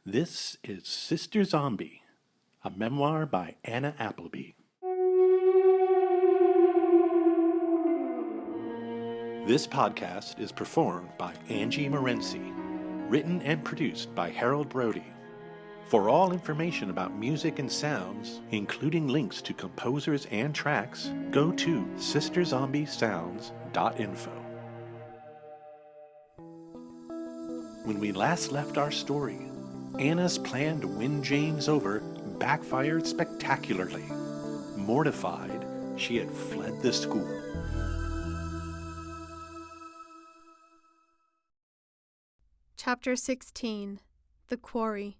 This is Sister Zombie, a memoir by Anna Appleby. This podcast is performed by Angie Morency, written and produced by Harold Brody. For all information about music and sounds, including links to composers and tracks, go to sisterzombiessounds.info. When we last left our story, Anna's plan to win James over backfired spectacularly. Mortified, she had fled the school. Chapter 16. The Quarry.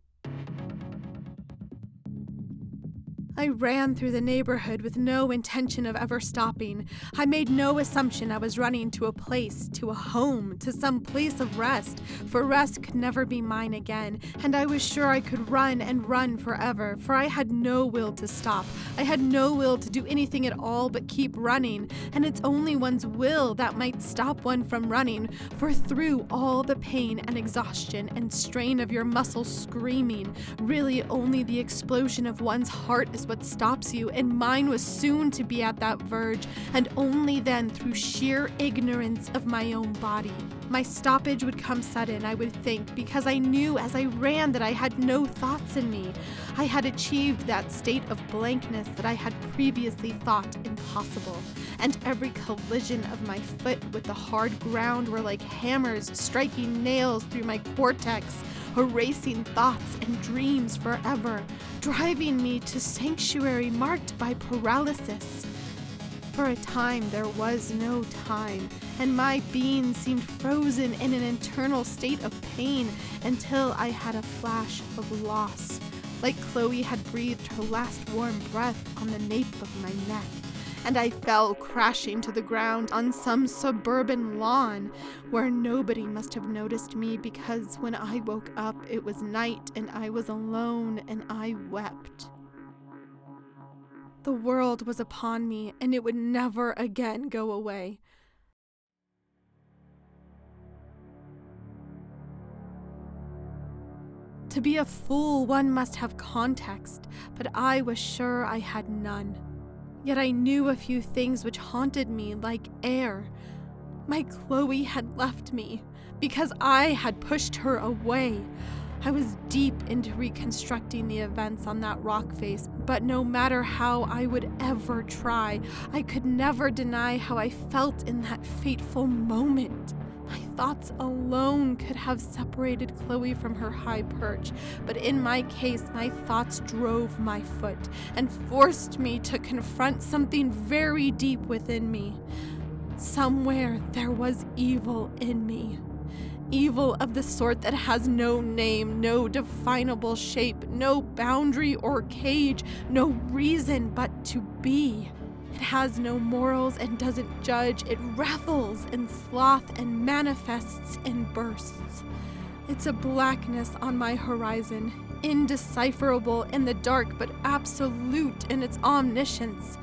I ran through the neighborhood with no intention of ever stopping. I made no assumption I was running to a place, to a home, to some place of rest, for rest could never be mine again, and I was sure I could run and run forever, for I had no will to stop. I had no will to do anything at all but keep running, and it's only one's will that might stop one from running, for through all the pain and exhaustion and strain of your muscles screaming, really only the explosion of one's heart is what stops you, and mine was soon to be at that verge, and only then through sheer ignorance of my own body. My stoppage would come sudden, I would think, because I knew as I ran that I had no thoughts in me. I had achieved that state of blankness that I had previously thought impossible, and every collision of my foot with the hard ground were like hammers striking nails through my cortex, erasing thoughts and dreams forever, driving me to sanctuary marked by paralysis. For a time there was no time, and my being seemed frozen in an eternal state of pain until I had a flash of loss, like Chloe had breathed her last warm breath on the nape of my neck, and I fell crashing to the ground on some suburban lawn where nobody must have noticed me, because when I woke up it was night and I was alone and I wept. The world was upon me and it would never again go away. To be a fool, one must have context, but I was sure I had none. Yet I knew a few things which haunted me like air. My Chloe had left me because I had pushed her away. I was deep into reconstructing the events on that rock face, but no matter how I would ever try, I could never deny how I felt in that fateful moment. My thoughts alone could have separated Chloe from her high perch, but in my case, my thoughts drove my foot and forced me to confront something very deep within me. Somewhere there was evil in me. Evil of the sort that has no name, no definable shape, no boundary or cage, no reason but to be. It has no morals and doesn't judge. It revels in sloth and manifests in bursts. It's a blackness on my horizon, indecipherable in the dark but absolute in its omniscience.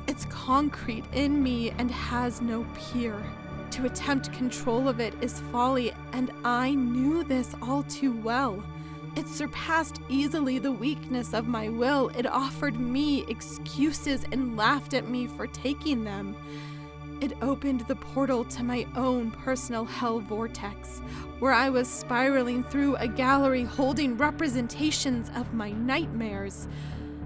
It's concrete in me and has no peer. To attempt control of it is folly, and I knew this all too well. It surpassed easily the weakness of my will. It offered me excuses and laughed at me for taking them. It opened the portal to my own personal hell vortex, where I was spiraling through a gallery holding representations of my nightmares.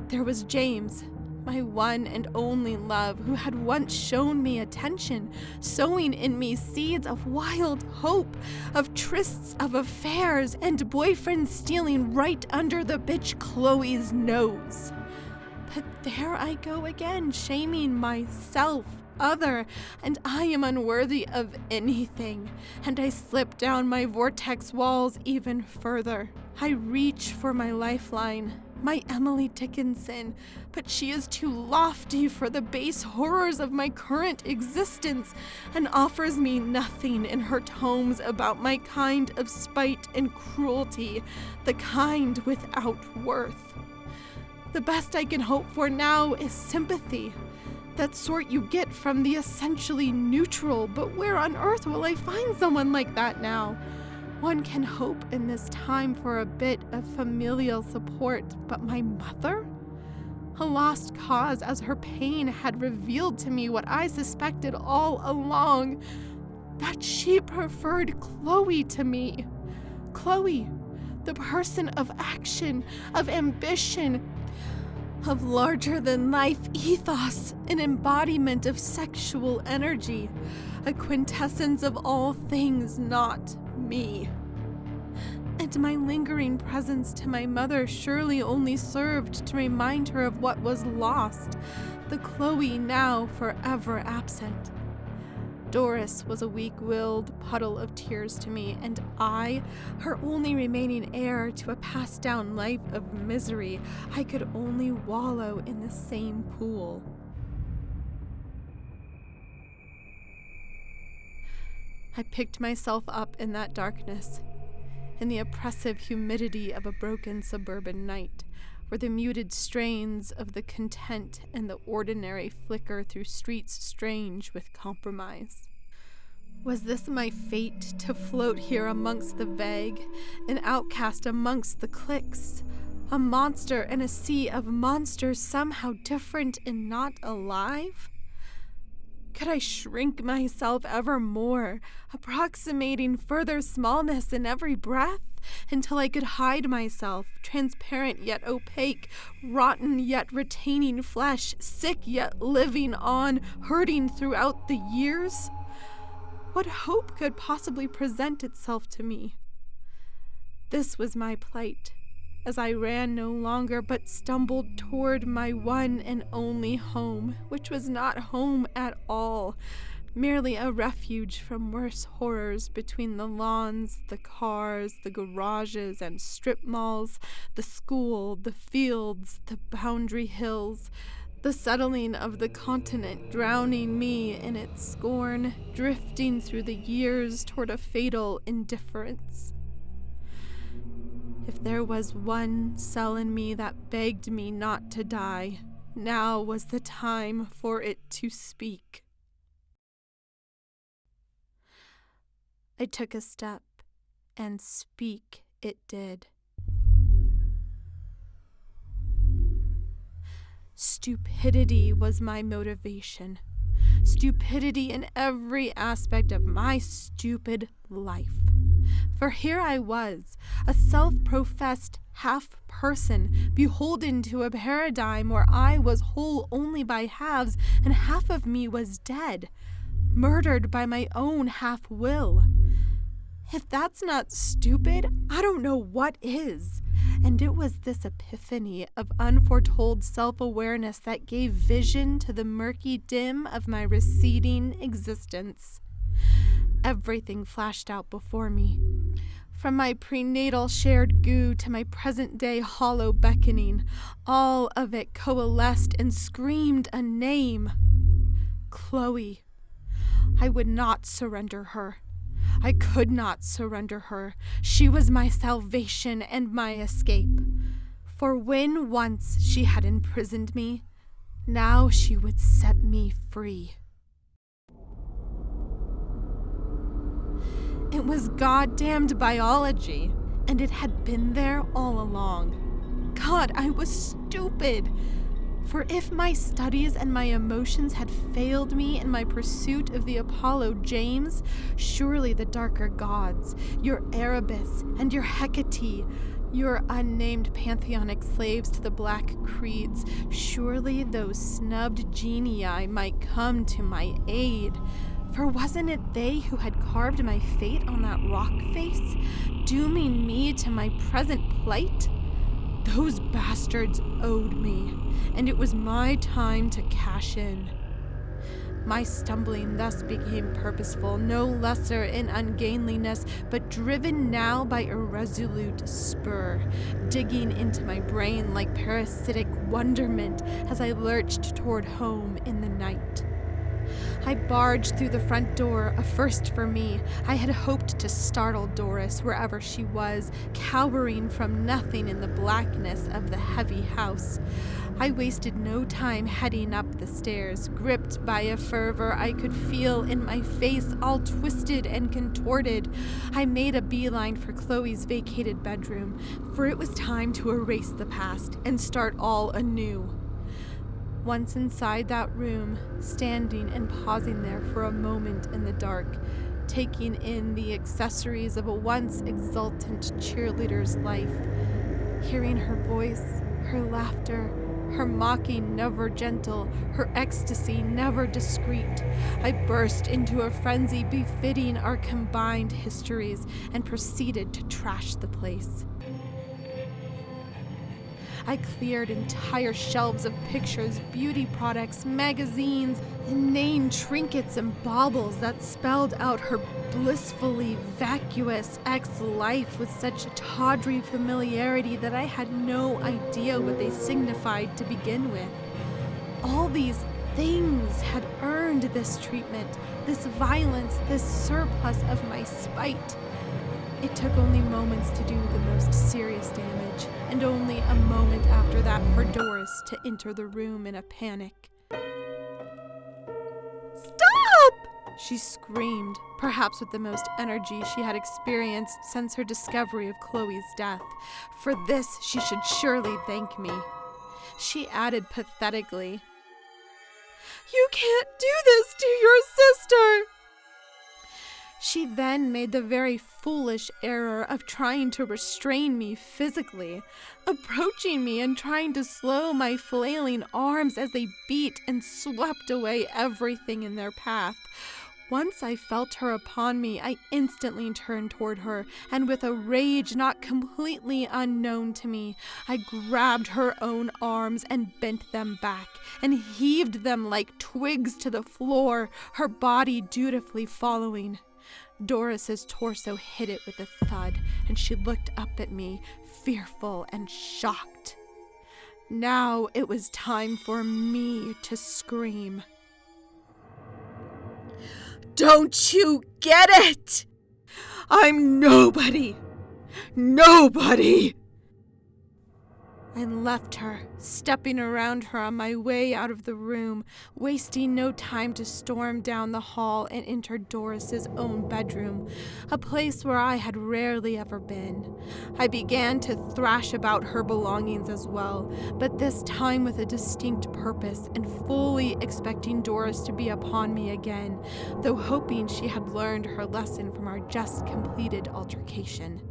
There was James, my one and only love, who had once shown me attention, sowing in me seeds of wild hope, of trysts of affairs, and boyfriends stealing right under the bitch Chloe's nose. But there I go again, shaming myself, other, and I am unworthy of anything, and I slip down my vortex walls even further. I reach for my lifeline, my Emily Dickinson, but she is too lofty for the base horrors of my current existence, and offers me nothing in her tomes about my kind of spite and cruelty, the kind without worth. The best I can hope for now is sympathy, that sort you get from the essentially neutral, but where on earth will I find someone like that now? One can hope in this time for a bit of familial support, but my mother? A lost cause, as her pain had revealed to me what I suspected all along, that she preferred Chloe to me. Chloe, the person of action, of ambition, of larger-than-life ethos, an embodiment of sexual energy, a quintessence of all things not me. And my lingering presence to my mother surely only served to remind her of what was lost, the Chloe now forever absent. Doris was a weak-willed puddle of tears to me, and I, her only remaining heir to a passed-down life of misery, I could only wallow in the same pool. I picked myself up in that darkness, in the oppressive humidity of a broken suburban night, where the muted strains of the content and the ordinary flicker through streets strange with compromise. Was this my fate, to float here amongst the vague, an outcast amongst the cliques, a monster in a sea of monsters somehow different and not alive? Could I shrink myself ever more, approximating further smallness in every breath, until I could hide myself, transparent yet opaque, rotten yet retaining flesh, sick yet living on, hurting throughout the years? What hope could possibly present itself to me? This was my plight, as I ran no longer but stumbled toward my one and only home, which was not home at all, merely a refuge from worse horrors between the lawns, the cars, the garages and strip malls, the school, the fields, the boundary hills, the settling of the continent drowning me in its scorn, drifting through the years toward a fatal indifference. If there was one cell in me that begged me not to die, now was the time for it to speak. I took a step, and speak it did. Stupidity was my motivation. Stupidity in every aspect of my stupid life. For here I was, a self-professed half-person, beholden to a paradigm where I was whole only by halves, and half of me was dead, murdered by my own half-will. If that's not stupid, I don't know what is. And it was this epiphany of unforetold self-awareness that gave vision to the murky dim of my receding existence. Everything flashed out before me, from my prenatal shared goo to my present-day hollow beckoning. All of it coalesced and screamed a name. Chloe. I would not surrender her. I could not surrender her. She was my salvation and my escape. For when once she had imprisoned me, now she would set me free. It was goddamned biology, and it had been there all along. God, I was stupid. For if my studies and my emotions had failed me in my pursuit of the Apollo James, surely the darker gods, your Erebus and your Hecate, your unnamed pantheonic slaves to the black creeds, surely those snubbed genii might come to my aid. For wasn't it they who had carved my fate on that rock face, dooming me to my present plight? Those bastards owed me, and it was my time to cash in. My stumbling thus became purposeful, no lesser in ungainliness, but driven now by a resolute spur, digging into my brain like parasitic wonderment as I lurched toward home in the night. I barged through the front door, a first for me. I had hoped to startle Doris wherever she was, cowering from nothing in the blackness of the heavy house. I wasted no time heading up the stairs, gripped by a fervor I could feel in my face, all twisted and contorted. I made a beeline for Chloe's vacated bedroom, for it was time to erase the past and start all anew. Once inside that room, standing and pausing there for a moment in the dark, taking in the accessories of a once exultant cheerleader's life, hearing her voice, her laughter, her mocking never gentle, her ecstasy never discreet, I burst into a frenzy befitting our combined histories and proceeded to trash the place. I cleared entire shelves of pictures, beauty products, magazines, inane trinkets and baubles that spelled out her blissfully vacuous ex-life with such tawdry familiarity that I had no idea what they signified to begin with. All these things had earned this treatment, this violence, this surplus of my spite. It took only moments to do the most serious damage, and only a moment after that for Doris to enter the room in a panic. "Stop!" she screamed, perhaps with the most energy she had experienced since her discovery of Chloe's death. For this she should surely thank me. She added pathetically, "You can't do this to your sister!" She then made the very foolish error of trying to restrain me physically, approaching me and trying to slow my flailing arms as they beat and swept away everything in their path. Once I felt her upon me, I instantly turned toward her, and with a rage not completely unknown to me, I grabbed her own arms and bent them back, and heaved them like twigs to the floor, her body dutifully following. Doris's torso hit it with a thud, and she looked up at me, fearful and shocked. Now it was time for me to scream. "Don't you get it? I'm nobody! Nobody!" I left her, stepping around her on my way out of the room, wasting no time to storm down the hall and enter Doris's own bedroom, a place where I had rarely ever been. I began to thrash about her belongings as well, but this time with a distinct purpose and fully expecting Doris to be upon me again, though hoping she had learned her lesson from our just completed altercation.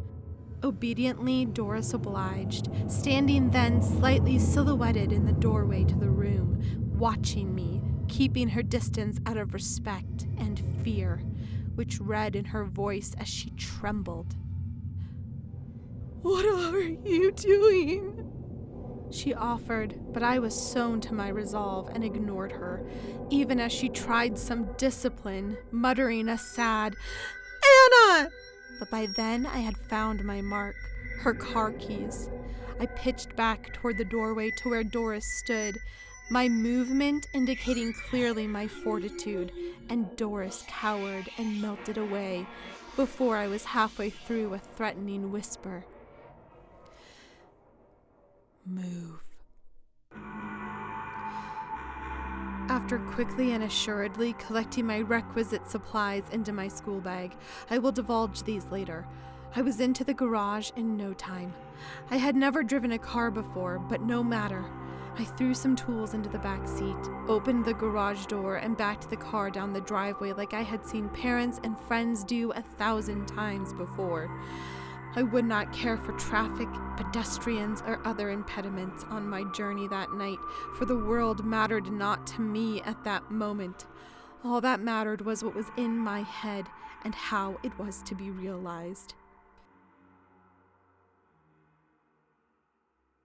Obediently, Doris obliged, standing then slightly silhouetted in the doorway to the room, watching me, keeping her distance out of respect and fear, which read in her voice as she trembled. "What are you doing?" she offered, but I was sewn to my resolve and ignored her, even as she tried some discipline, muttering a sad, "Anna!" But by then I had found my mark, her car keys. I pitched back toward the doorway to where Doris stood, my movement indicating clearly my fortitude, and Doris cowered and melted away before I was halfway through a threatening whisper. "Move." After quickly and assuredly collecting my requisite supplies into my school bag, I will divulge these later. I was into the garage in no time. I had never driven a car before, but no matter. I threw some tools into the back seat, opened the garage door, and backed the car down the driveway like I had seen parents and friends do 1,000 times before. I would not care for traffic, pedestrians, or other impediments on my journey that night, for the world mattered not to me at that moment. All that mattered was what was in my head and how it was to be realized.